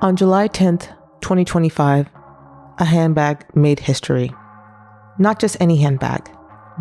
On July 10th, 2025, a handbag made history. Not just any handbag,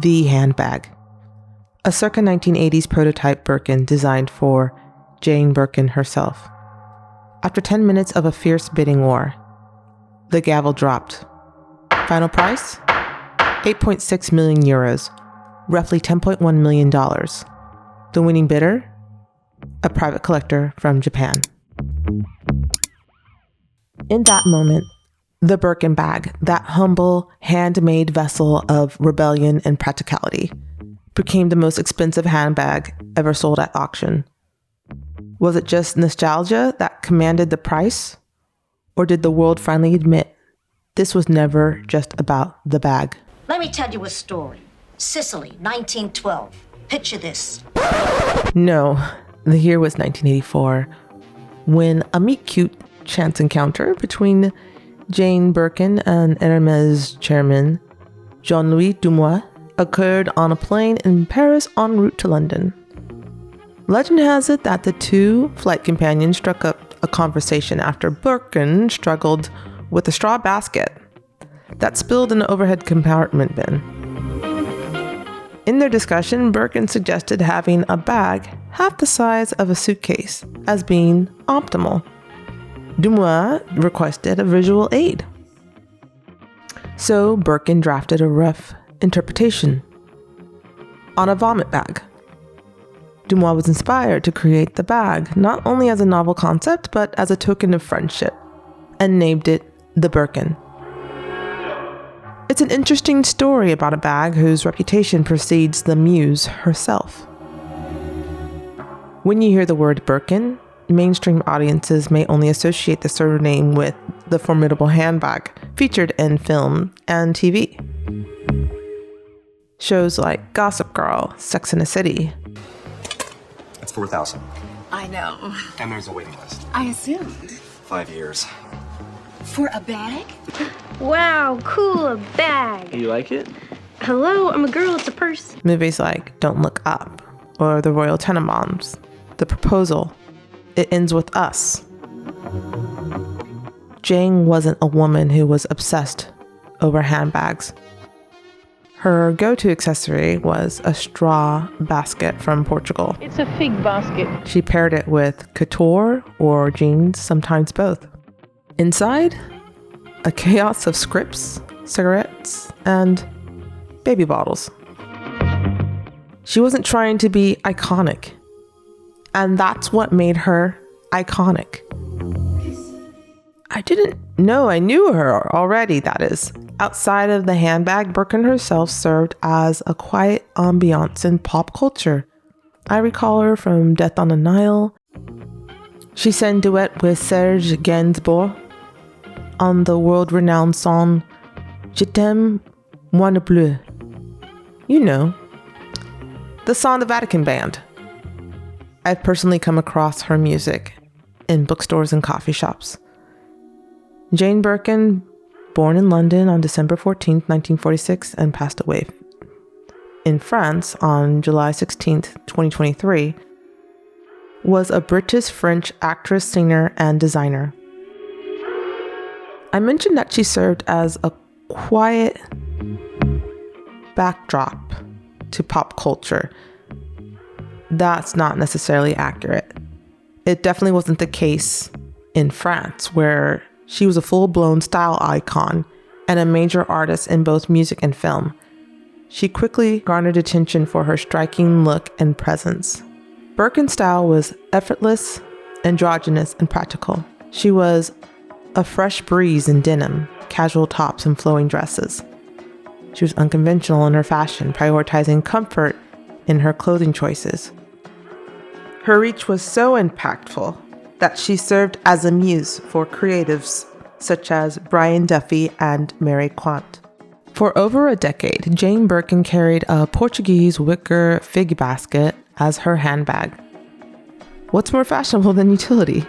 the handbag. A circa 1980s prototype Birkin designed for Jane Birkin herself. After 10 minutes of a fierce bidding war, the gavel dropped. Final price? 8.6 million euros, roughly $10.1 million. The winning bidder? A private collector from Japan. In that moment, the Birkin bag, that humble, handmade vessel of rebellion and practicality, became the most expensive handbag ever sold at auction. Was it just nostalgia that commanded the price? Or did the world finally admit this was never just about the bag? Let me tell you a story. Sicily, 1912. Picture this. No, the year was 1984, when a meet-cute chance encounter between Jane Birkin and Hermès chairman Jean-Louis Dumois occurred on a plane in Paris en route to London. Legend has it that the two flight companions struck up a conversation after Birkin struggled with a straw basket that spilled in the overhead compartment bin. In their discussion, Birkin suggested having a bag half the size of a suitcase as being optimal. Dumois requested a visual aid. So Birkin drafted a rough interpretation on a vomit bag. Dumois was inspired to create the bag, not only as a novel concept, but as a token of friendship, and named it the Birkin. It's an interesting story about a bag whose reputation precedes the muse herself. When you hear the word Birkin, mainstream audiences may only associate the surname with the formidable handbag featured in film and TV. Shows like Gossip Girl, Sex and the City. It's 4,000. I know. And there's a waiting list. I assumed. 5 years. For a bag? Wow, cool, a bag. You like it? Hello, I'm a girl, it's a purse. Movies like Don't Look Up or The Royal Tenenbaums, The Proposal, It Ends With Us. Jane wasn't a woman who was obsessed over handbags. Her go-to accessory was a straw basket from Portugal. It's a fig basket. She paired it with couture or jeans, sometimes both. Inside, a chaos of scripts, cigarettes, and baby bottles. She wasn't trying to be iconic, and that's what made her iconic. I didn't know I knew her already, that is. Outside of the handbag, Birkin herself served as a quiet ambiance in pop culture. I recall her from Death on the Nile. She sang duet with Serge Gainsbourg on the world-renowned song Je t'aime, moi non plus. You know, the song the Vatican banned. I've personally come across her music in bookstores and coffee shops. Jane Birkin, born in London on December 14, 1946, and passed away in France on July 16, 2023, was a British-French actress, singer, and designer. I mentioned that she served as a quiet backdrop to pop culture. That's not necessarily accurate. It definitely wasn't the case in France, where she was a full-blown style icon and a major artist in both music and film. She quickly garnered attention for her striking look and presence. Birkin-style was effortless, androgynous, and practical. She was a fresh breeze in denim, casual tops, and flowing dresses. She was unconventional in her fashion, prioritizing comfort in her clothing choices. Her reach was so impactful that she served as a muse for creatives such as Brian Duffy and Mary Quant. For over a decade, Jane Birkin carried a Portuguese wicker fig basket as her handbag. What's more fashionable than utility?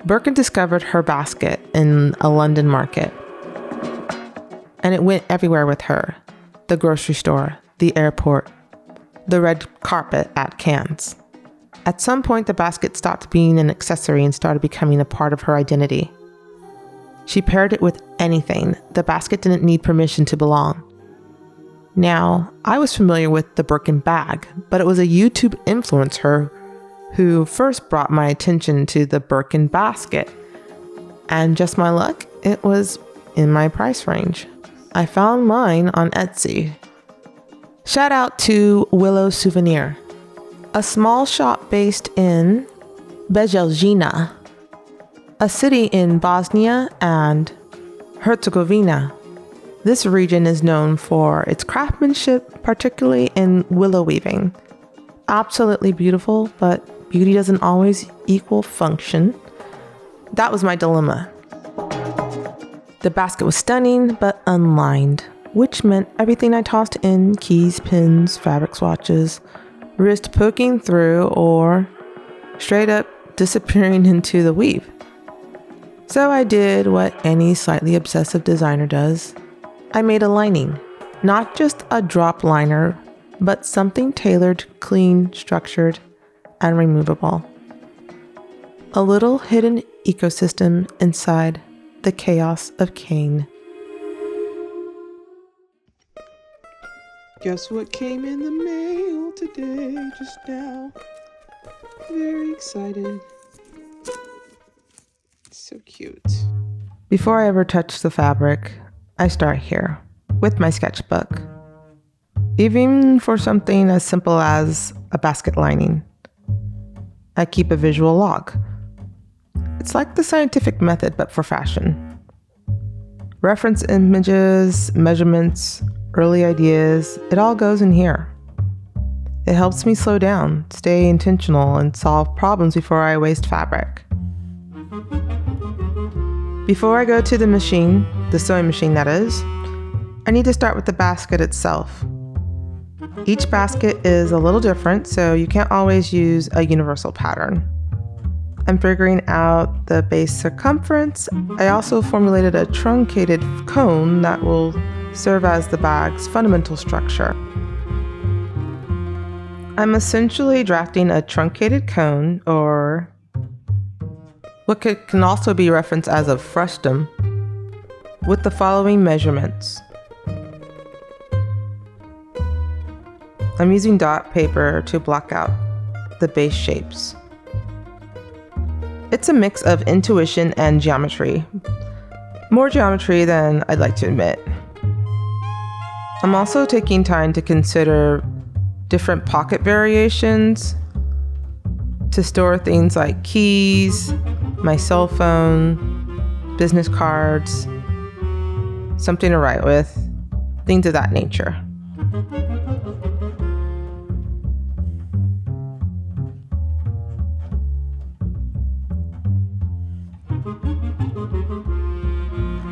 Birkin discovered her basket in a London market, and it went everywhere with her. The grocery store, the airport, the red carpet at Cannes. At some point, the basket stopped being an accessory and started becoming a part of her identity. She paired it with anything. The basket didn't need permission to belong. Now, I was familiar with the Birkin bag, but it was a YouTube influencer who first brought my attention to the Birkin basket. And just my luck, it was in my price range. I found mine on Etsy. Shout out to Willow Souvenir, a small shop based in Bejelzina, a city in Bosnia and Herzegovina. This region is known for its craftsmanship, particularly in willow weaving. Absolutely beautiful, but beauty doesn't always equal function. That was my dilemma. The basket was stunning, but unlined, which meant everything I tossed in, keys, pins, fabric swatches, risked poking through or straight up disappearing into the weave. So I did what any slightly obsessive designer does. I made a lining, not just a drop liner, but something tailored, clean, structured, and removable. A little hidden ecosystem inside the chaos of Kane. Guess what came in the mail today, just now? Very excited. It's so cute. Before I ever touch the fabric, I start here with my sketchbook. Even for something as simple as a basket lining, I keep a visual log. It's like the scientific method, but for fashion. Reference images, measurements, early ideas, it all goes in here. It helps me slow down, stay intentional, and solve problems before I waste fabric. Before I go to the machine, the sewing machine that is, I need to start with the basket itself. Each basket is a little different, so you can't always use a universal pattern. I'm figuring out the base circumference. I also formulated a truncated cone that will serve as the bag's fundamental structure. I'm essentially drafting a truncated cone, or what can also be referenced as a frustum, with the following measurements. I'm using dot paper to block out the base shapes. It's a mix of intuition and geometry. More geometry than I'd like to admit. I'm also taking time to consider different pocket variations to store things like keys, my cell phone, business cards, something to write with, things of that nature.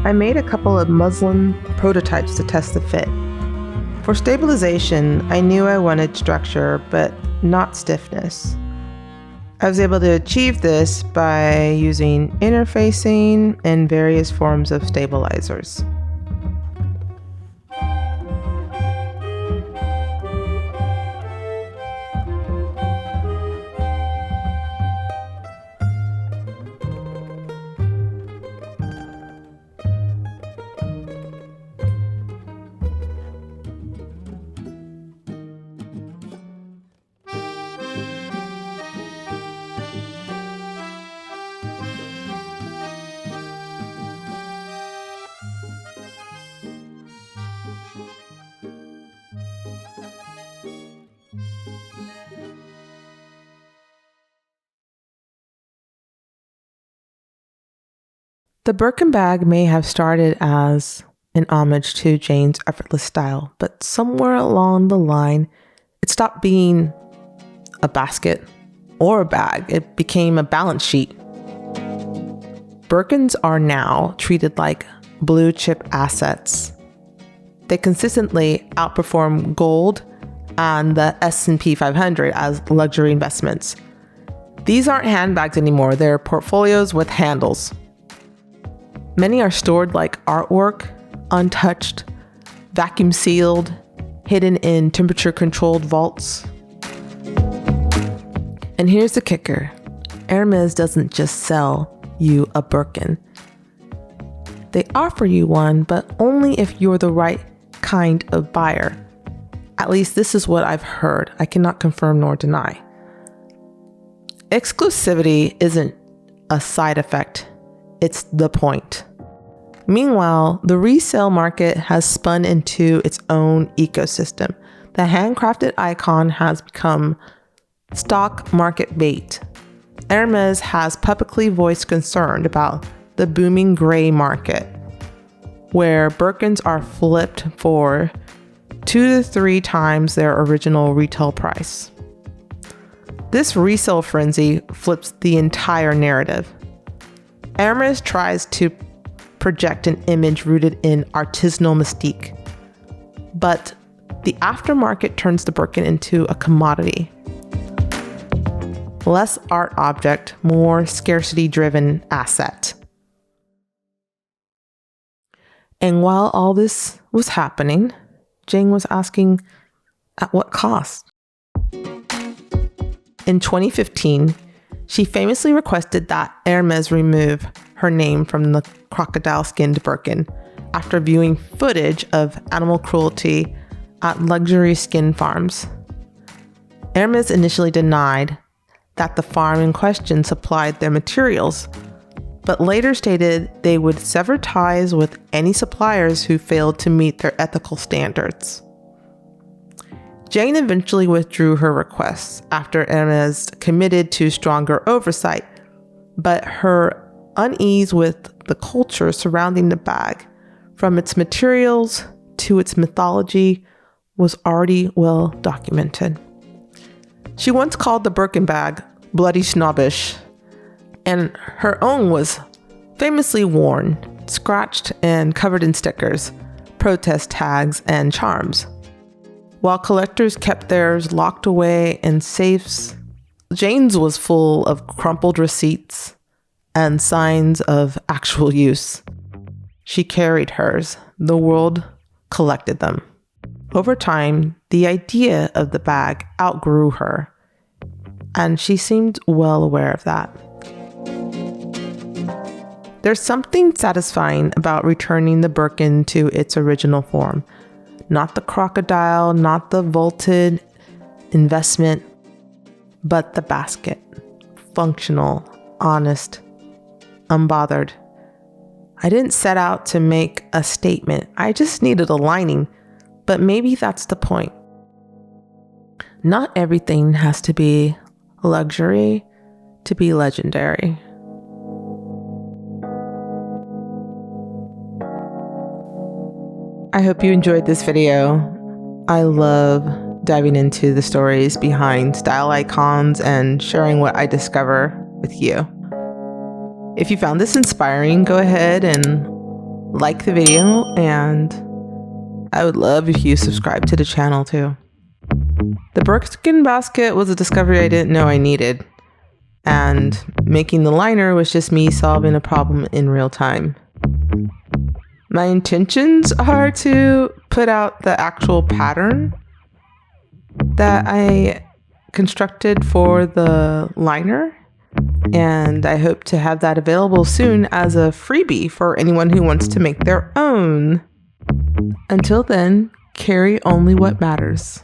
I made a couple of muslin prototypes to test the fit. For stabilization, I knew I wanted structure, but not stiffness. I was able to achieve this by using interfacing and various forms of stabilizers. The Birkin bag may have started as an homage to Jane's effortless style, but somewhere along the line, it stopped being a basket or a bag. It became a balance sheet. Birkins are now treated like blue chip assets. They consistently outperform gold and the S&P 500 as luxury investments. These aren't handbags anymore, they're portfolios with handles. Many are stored like artwork, untouched, vacuum sealed, hidden in temperature-controlled vaults. And here's the kicker. Hermès doesn't just sell you a Birkin. They offer you one, but only if you're the right kind of buyer. At least this is what I've heard. I cannot confirm nor deny. Exclusivity isn't a side effect. It's the point. Meanwhile, the resale market has spun into its own ecosystem. The handcrafted icon has become stock market bait. Hermès has publicly voiced concern about the booming gray market, where Birkins are flipped for 2 to 3 times their original retail price. This resale frenzy flips the entire narrative. Hermès tries to project an image rooted in artisanal mystique, but the aftermarket turns the Birkin into a commodity. Less art object, more scarcity-driven asset. And while all this was happening, Jane was asking, at what cost? In 2015, she famously requested that Hermès remove her name from the crocodile-skinned Birkin after viewing footage of animal cruelty at luxury skin farms. Hermès initially denied that the farm in question supplied their materials, but later stated they would sever ties with any suppliers who failed to meet their ethical standards. Jane eventually withdrew her requests after Hermès committed to stronger oversight, but her unease with the culture surrounding the bag, from its materials to its mythology, was already well documented. She once called the Birkin bag bloody snobbish, and her own was famously worn, scratched, and covered in stickers, protest tags, and charms. While collectors kept theirs locked away in safes, Jane's was full of crumpled receipts and signs of actual use. She carried hers. The world collected them. Over time, the idea of the bag outgrew her, and she seemed well aware of that. There's something satisfying about returning the Birkin to its original form. Not the crocodile, not the vaulted investment, but the basket. Functional, honest, unbothered. I didn't set out to make a statement. I just needed a lining. But maybe that's the point. Not everything has to be luxury to be legendary. I hope you enjoyed this video. I love diving into the stories behind style icons and sharing what I discover with you. If you found this inspiring, go ahead and like the video, and I would love if you subscribe to the channel too. The Birkin Basket was a discovery I didn't know I needed, and making the liner was just me solving a problem in real time. My intentions are to put out the actual pattern that I constructed for the liner, and I hope to have that available soon as a freebie for anyone who wants to make their own. Until then, carry only what matters.